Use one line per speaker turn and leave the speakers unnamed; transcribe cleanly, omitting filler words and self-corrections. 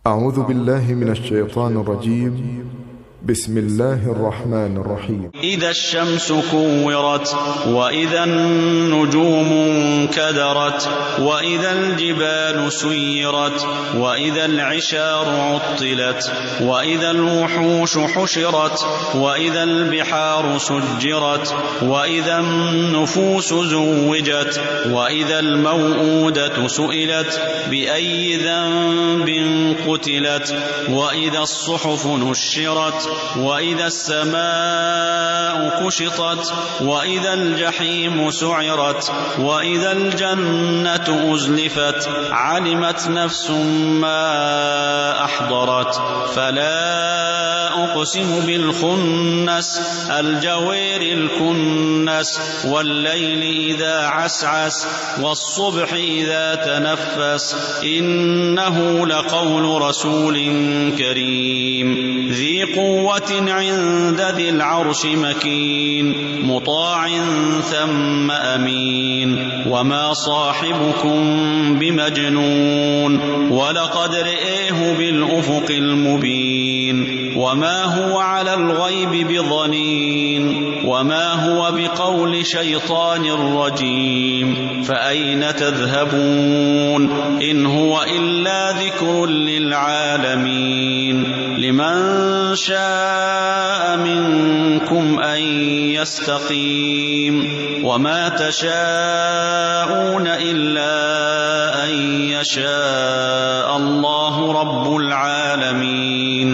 أعوذ بالله من الشيطان الرجيم. بسم الله الرحمن الرحيم.
إذا الشمس كورت، وإذا النجوم انكدرت، وإذا الجبال سيرت، وإذا العشار عطلت، وإذا الوحوش حشرت، وإذا البحار سجرت، وإذا النفوس زوجت، وإذا الموءودة سئلت بأي ذنب قتلت، وإذا الصحف نشرت، وإذا السماء كشطت، وإذا الجحيم سعرت، وإذا الجنة أزلفت، علمت نفس ما أحضرت. فلا أقسم بالخنس، الجوار الكنس، والليل إذا عسعس، والصبح إذا تنفس، إنه لقول رسول كريم ذي قوة عند ذي العرش مكين، مطاع ثم أمين. وما صاحبكم بمجنون، ولقد رئيه بالأفق المبين. وما هو على الغيب بضنين، وما هو بقول شيطان رجيم. فأين تذهبون؟ إن هو إلا ذكر للعالمين. لمن شاء منكم أن يستقيم، وما تشاءون إلا أن يشاء الله رب العالمين.